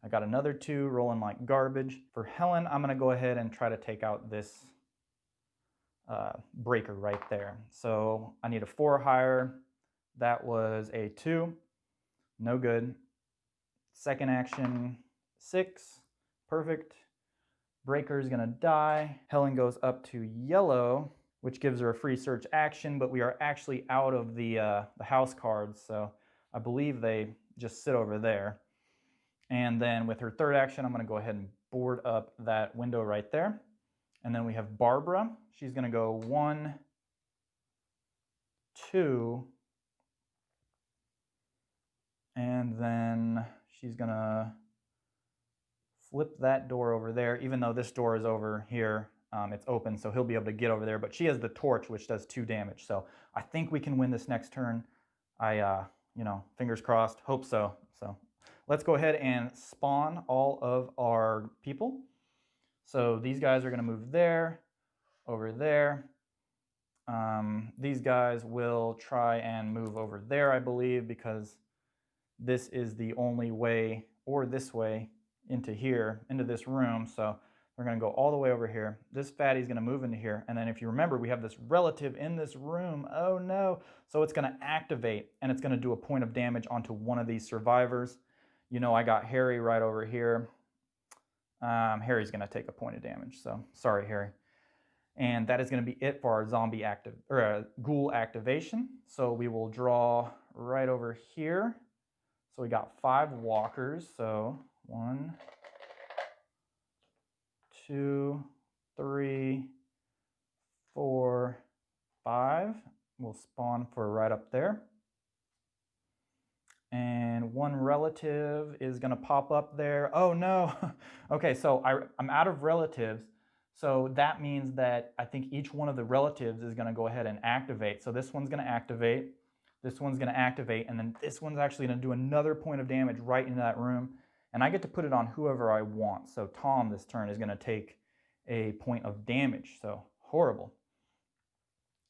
I got another 2, rolling like garbage. For Helen, I'm gonna go ahead and try to take out this breaker right there. So I need a 4 or higher. That was a 2, no good. Second action, 6, perfect. Breaker is gonna die. Helen goes up to yellow, which gives her a free search action, but we are actually out of the house cards, so I believe they just sit over there. And then with her third action, I'm gonna go ahead and board up that window right there. And then we have Barbara. She's gonna go 1, 2, and then she's gonna flip that door over there, even though this door is over here. It's open, so he'll be able to get over there, but she has the torch, which does 2 damage. So I think we can win this next turn. You know, fingers crossed, hope so. So let's go ahead and spawn all of our people. So these guys are gonna move there, over there. These guys will try and move over there, I believe, because this is the only way, or this way, into here, into this room. So we're gonna go all the way over here. This fatty's gonna move into here. And then if you remember, we have this relative in this room. Oh no. So it's gonna activate and it's gonna do a point of damage onto one of these survivors. You know, I got Harry right over here. Harry's gonna take a point of damage. So sorry, Harry. And that is gonna be it for our ghoul activation. So we will draw right over here. So we got 5 walkers. So 1, 2, 3, 4, 5. We'll spawn for right up there. And 1 relative is gonna pop up there. Oh no. Okay, so I'm out of relatives. So that means that I think each one of the relatives is gonna go ahead and activate. So this one's gonna activate, this one's gonna activate, and then this one's actually gonna do another point of damage right into that room. And I get to put it on whoever I want. So Tom this turn is gonna take a point of damage. So horrible.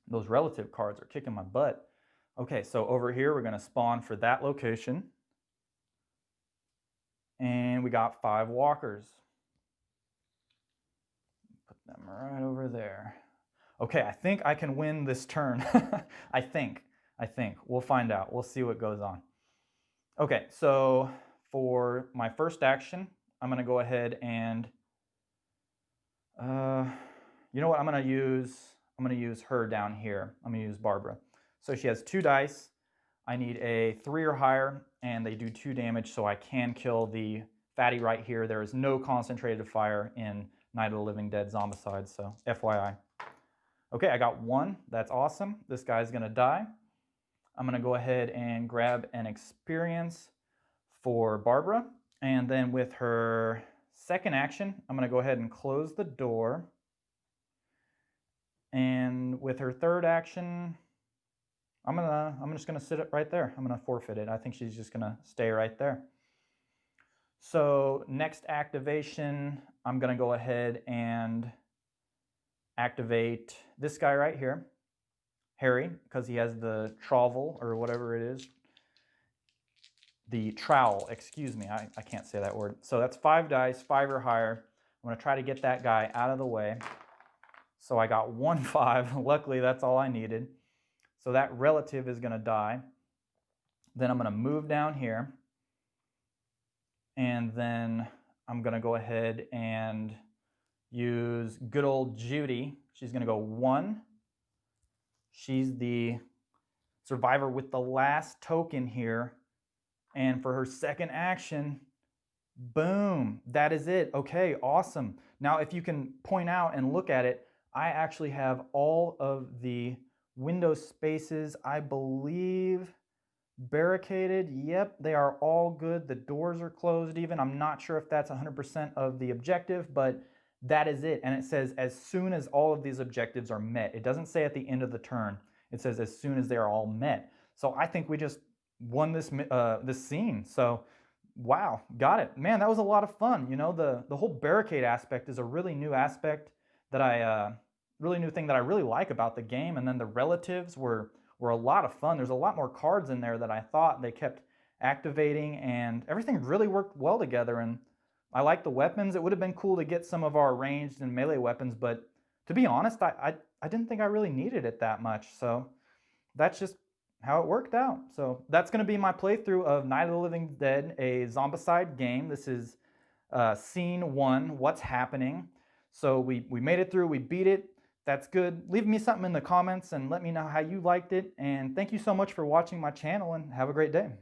Those relative cards are kicking my butt. Okay, so over here we're gonna spawn for that location. And we got 5 walkers. Put them right over there. Okay, I think I can win this turn. I think. We'll find out. We'll see what goes on. Okay, so for my first action, I'm gonna go ahead and, you know what, I'm gonna use her down here. I'm gonna use Barbara. So she has 2 dice. I need a 3 or higher, and they do 2 damage, so I can kill the fatty right here. There is no concentrated fire in Night of the Living Dead Zombicide, so FYI. Okay, I got 1. That's awesome. This guy's gonna die. I'm gonna go ahead and grab an experience for Barbara, and then with her second action, I'm gonna go ahead and close the door. And with her third action, I'm just gonna sit it right there. I'm gonna forfeit it. I think she's just gonna stay right there. So next activation, I'm gonna go ahead and activate this guy right here, Harry, because he has the trowel or whatever it is. The trowel, excuse me, I can't say that word. So that's 5 dice, 5 or higher. I'm gonna try to get that guy out of the way. So I got 1 5, luckily that's all I needed. So that relative is gonna die. Then I'm gonna move down here. And then I'm gonna go ahead and use good old Judy. She's gonna go 1. She's the survivor with the last token here. And for her second action, boom, that is it. Okay, awesome. Now if you can point out and look at it, I actually have all of the window spaces, I believe, barricaded. Yep, they are all good. The doors are closed even. I'm not sure if that's 100% of the objective, but that is it. And it says as soon as all of these objectives are met. It doesn't say at the end of the turn. It says as soon as they are all met. So I think we just won this scene. So Wow, got it. Man, that was a lot of fun. You know, the whole barricade aspect is a really new aspect that really new thing that I really like about the game. And then the relatives were a lot of fun. There's a lot more cards in there than I thought. They kept activating, and everything really worked well together. And I like the weapons. It would have been cool to get some of our ranged and melee weapons, but to be honest, I didn't think I really needed it that much. So that's just how it worked out. So that's going to be my playthrough of Night of the Living Dead, a Zombicide game. This is scene 1, what's happening. So we made it through, we beat it. That's good. Leave me something in the comments and let me know how you liked it. And thank you so much for watching my channel, and have a great day.